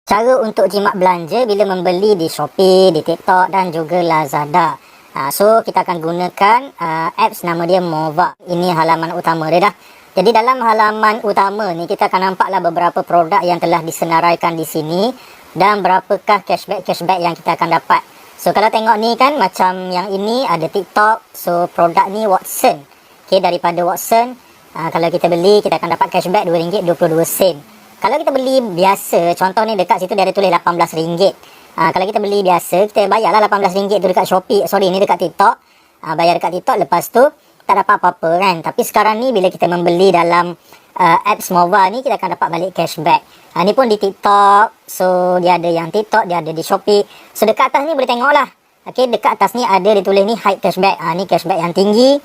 Cara untuk jimat belanja bila membeli di Shopee, di TikTok dan juga Lazada. So, kita akan gunakan apps nama dia Mova. Ini halaman utama dia dah. Jadi dalam halaman utama ni kita akan nampaklah beberapa produk yang telah disenaraikan di sini dan berapakah cashback yang kita akan dapat. So, kalau tengok ni kan macam yang ini ada TikTok. So, produk ni Watson. Okay, daripada Watson, kalau kita beli kita akan dapat cashback RM2.22. Kalau kita beli biasa, contoh ni dekat situ dia ada tulis RM18. Kalau kita beli biasa, kita bayarlah RM18 tu dekat Shopee. Sorry, ni dekat TikTok. Bayar dekat TikTok, lepas tu tak dapat apa-apa kan. Tapi sekarang ni bila kita membeli dalam apps Mova ni, kita akan dapat balik cashback. Ni pun di TikTok. So, dia ada yang TikTok, dia ada di Shopee. So, dekat atas ni boleh tengok lah. Okay, dekat atas ni ada ditulis ni high cashback. Ni cashback yang tinggi.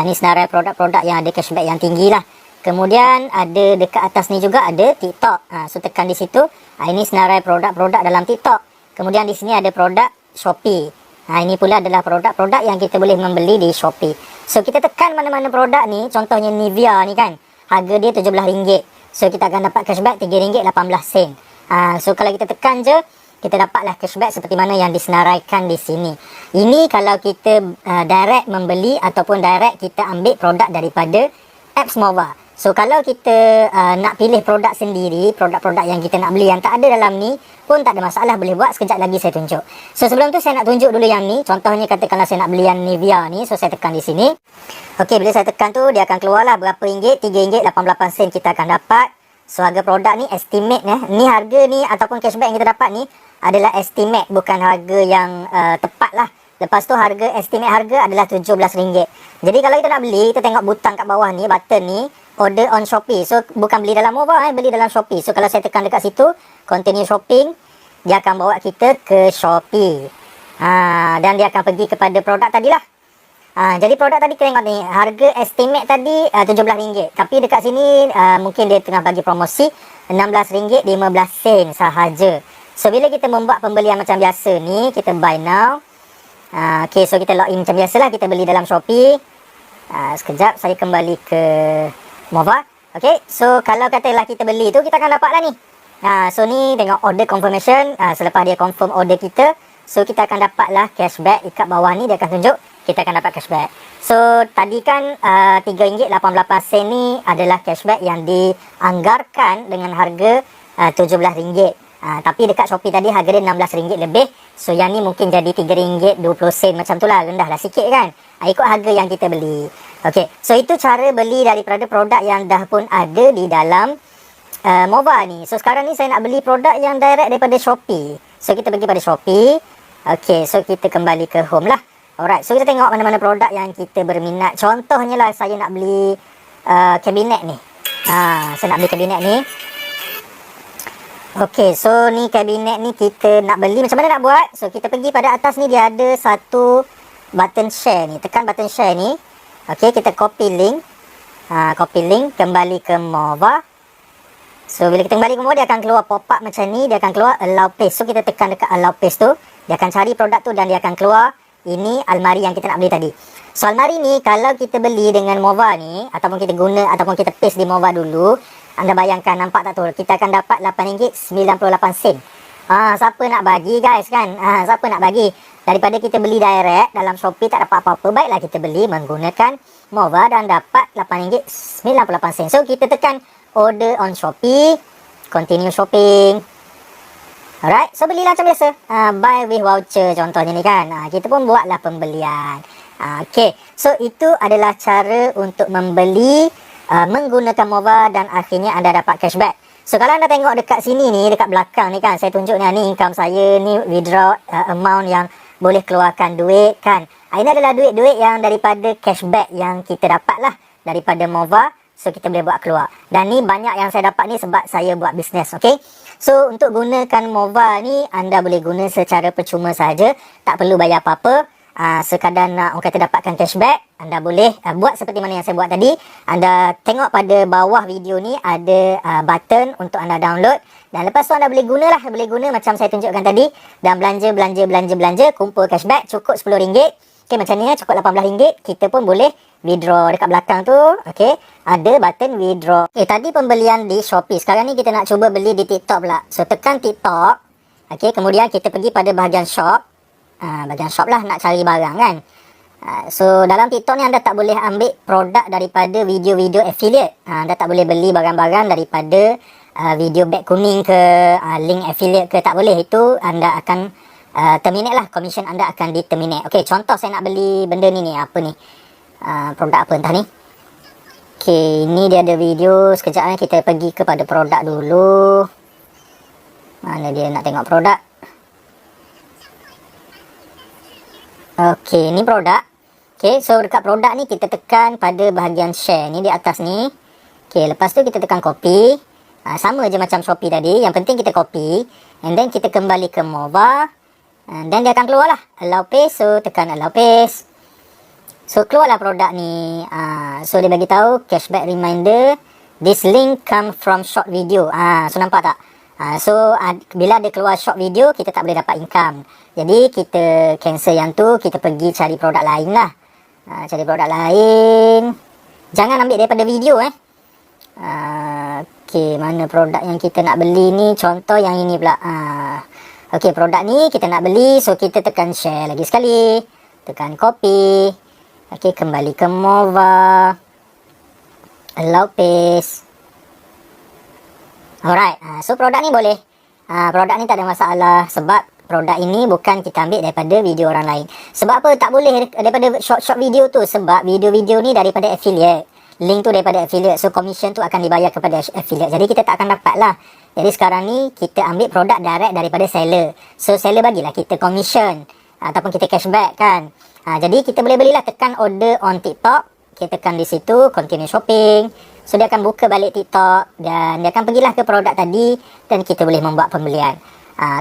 Ni senarai produk-produk yang ada cashback yang tinggi lah. Kemudian ada dekat atas ni juga ada TikTok. So tekan di situ. Ini senarai produk-produk dalam TikTok. Kemudian di sini ada produk Shopee. Ini pula adalah produk-produk yang kita boleh membeli di Shopee. So kita tekan mana-mana produk ni. Contohnya Nivea ni kan. Harga dia RM17. So kita akan dapat cashback RM3.18. So kalau kita tekan je, kita dapatlah cashback seperti mana yang disenaraikan di sini. Ini kalau kita direct membeli ataupun direct kita ambil produk daripada apps Mova. So, kalau kita nak pilih produk sendiri, produk-produk yang kita nak beli yang tak ada dalam ni, pun tak ada masalah, boleh buat. Sekejap lagi saya tunjuk. So, sebelum tu saya nak tunjuk dulu yang ni. Contohnya, katakanlah saya nak beli yang Nivea ni. So, saya tekan di sini. Okey, bila saya tekan tu, dia akan keluarlah berapa ringgit. RM3.88 kita akan dapat. So, harga produk ni estimate ni harga ni ataupun cashback yang kita dapat ni adalah estimate, bukan harga yang tepat lah. Lepas tu estimate harga adalah RM17. Jadi kalau kita nak beli, kita tengok butang kat bawah ni, button ni, order on Shopee. So bukan beli dalam Mova, beli dalam Shopee. So kalau saya tekan dekat situ, continue shopping, dia akan bawa kita ke Shopee. Dan dia akan pergi kepada produk tadilah. Jadi produk tadi kita tengok ni, harga estimate tadi RM17. Tapi dekat sini mungkin dia tengah bagi promosi RM16.15 sahaja. So bila kita membuat pembelian macam biasa ni, kita buy now. Okay, so kita login macam biasalah, kita beli dalam Shopee. Sekejap, saya kembali ke Mova. Okay, so kalau katalah kita beli tu, kita akan dapat lah ni. So ni tengok order confirmation. Selepas dia confirm order kita, so kita akan dapat lah cashback. Ikat bawah ni dia akan tunjuk kita akan dapat cashback. So tadi kan RM3.88 ni adalah cashback yang dianggarkan dengan harga RM17. Tapi dekat Shopee tadi harga dia RM16 lebih. So yang ni mungkin jadi RM3.20 macam tu lah. Rendah lah sikit kan. Ikut harga yang kita beli. Okay, so itu cara beli daripada produk yang dah pun ada di dalam Mova ni. So sekarang ni saya nak beli produk yang direct daripada Shopee. So kita pergi pada Shopee. Okay, so kita kembali ke home lah. Alright, so kita tengok mana-mana produk yang kita berminat. Contohnya lah saya nak beli kabinet ni. Saya nak beli kabinet ni. Okey, so ni kabinet ni kita nak beli. Macam mana nak buat? So, kita pergi pada atas ni, dia ada satu button share ni. Tekan button share ni. Okey, kita copy link. Copy link, kembali ke Mova. So, bila kita kembali ke Mova, dia akan keluar pop-up macam ni. Dia akan keluar allow paste. So, kita tekan dekat allow paste tu. Dia akan cari produk tu dan dia akan keluar. Ini almari yang kita nak beli tadi. So, almari ni kalau kita beli dengan Mova ni, ataupun kita guna, ataupun kita paste di Mova dulu, anda bayangkan, nampak tak tu? Kita akan dapat RM8.98. Siapa nak bagi guys kan? Siapa nak bagi? Daripada kita beli direct dalam Shopee tak dapat apa-apa, baiklah kita beli menggunakan Mova dan dapat RM8.98. So kita tekan order on Shopee, continue shopping. Alright, so belilah macam biasa. Buy with voucher contohnya ni kan. Kita pun buatlah pembelian. Okay, so itu adalah cara untuk membeli menggunakan Mova dan akhirnya anda dapat cashback. So kalau anda tengok dekat sini ni, dekat belakang ni kan, saya tunjuk ni income saya ni, withdraw amount yang boleh keluarkan duit kan. Ini adalah duit-duit yang daripada cashback yang kita dapat lah daripada Mova. So kita boleh buat keluar. Dan ni banyak yang saya dapat ni sebab saya buat bisnes. Okay, so untuk gunakan Mova ni, anda boleh guna secara percuma saja, tak perlu bayar apa-apa. Sekadar nak orang kata dapatkan cashback, anda boleh buat seperti mana yang saya buat tadi. Anda tengok pada bawah video ni ada button untuk anda download. Dan lepas tu anda boleh guna macam saya tunjukkan tadi. Dan belanja, kumpul cashback cukup RM10. Okay, macam ni cukup RM18. Kita pun boleh withdraw dekat belakang tu, okey, ada button withdraw. Tadi pembelian di Shopee. Sekarang ni kita nak cuba beli di TikTok pula. So tekan TikTok. Okey, kemudian kita pergi pada bahagian shop. Bahagian shop lah, nak cari barang kan. So dalam TikTok ni anda tak boleh ambil produk daripada video-video affiliate. Anda tak boleh beli barang-barang daripada video beg kuning ke, link affiliate ke, tak boleh. Itu anda akan terminate lah, commission anda akan di-terminate. Okey, contoh saya nak beli benda ni, apa ni? Produk apa entah ni. Okey, ni dia ada video. Sekejap kita pergi kepada produk dulu. Mana dia nak tengok produk? Okey, ni produk. Okey, so dekat produk ni kita tekan pada bahagian share ni di atas ni. Okey, lepas tu kita tekan copy. Sama je macam Shopee tadi. Yang penting kita copy. And then kita kembali ke Mova. And then dia akan keluar lah. Allow paste. So tekan allow paste. So keluarlah produk ni. So dia bagi tahu cashback reminder. This link come from short video. So nampak tak? So bila dia keluar short video, kita tak boleh dapat income. Jadi kita cancel yang tu. Kita pergi cari produk lain lah. Cari produk lain. Jangan ambil daripada video Okey, mana produk yang kita nak beli ni? Contoh yang ini pula. Okey, produk ni kita nak beli. So kita tekan share lagi sekali. Tekan copy. Okey, kembali ke Mova. Allow paste. Alright, so produk ni boleh. Produk ni tak ada masalah sebab produk ini bukan kita ambil daripada video orang lain. Sebab apa tak boleh daripada short video tu? Sebab video-video ni daripada affiliate. Link tu daripada affiliate. So commission tu akan dibayar kepada affiliate. Jadi kita tak akan dapat lah. Jadi sekarang ni kita ambil produk direct daripada seller. So seller bagilah kita commission ataupun kita cashback kan. Jadi kita boleh belilah, tekan order on TikTok. Kita tekan di situ continue shopping. So dia akan buka balik TikTok dan dia akan pergilah ke produk tadi dan kita boleh membuat pembelian.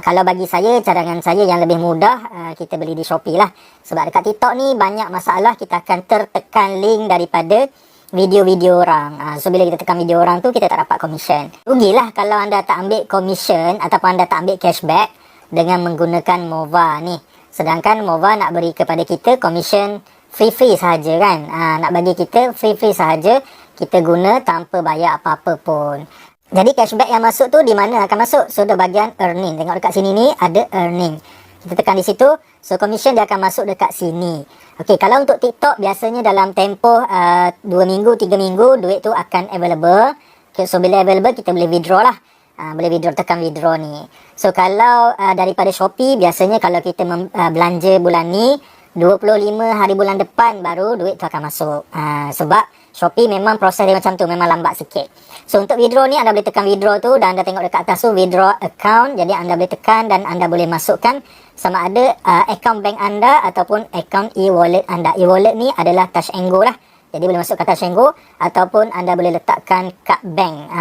Kalau bagi saya, cadangan saya yang lebih mudah, kita beli di Shopee lah. Sebab dekat TikTok ni banyak masalah, kita akan tertekan link daripada video-video orang. So bila kita tekan video orang tu, kita tak dapat commission. Rugilah kalau anda tak ambil commission ataupun anda tak ambil cashback dengan menggunakan Mova ni. Sedangkan Mova nak beri kepada kita commission free-free sahaja kan. Nak bagi kita free-free sahaja, kita guna tanpa bayar apa-apa pun. Jadi cashback yang masuk tu di mana akan masuk? So di bahagian earning. Tengok dekat sini ni ada earning. Kita tekan di situ. So commission dia akan masuk dekat sini. Okey, kalau untuk TikTok biasanya dalam tempoh 2 minggu, 3 minggu duit tu akan available. Okay, so bila available kita boleh withdraw lah. Boleh withdraw, tekan withdraw ni. So kalau daripada Shopee biasanya kalau kita belanja bulan ni 25 hari bulan depan baru duit tu akan masuk. Sebab Shopee memang proses dia macam tu, memang lambat sikit. So untuk withdraw ni anda boleh tekan withdraw tu dan anda tengok dekat atas tu withdraw account. Jadi anda boleh tekan dan anda boleh masukkan sama ada account bank anda ataupun account e-wallet anda. E-wallet ni adalah Touch 'n Go lah. Jadi boleh masuk ke Touch 'n Go ataupun anda boleh letakkan kad bank.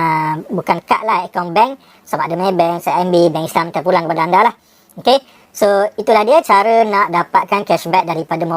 Bukan kad lah, account bank. Sama ada Maybank, CIMB, Bank Islam terpulang kepada anda lah. Okay, so itulah dia cara nak dapatkan cashback daripada Mova.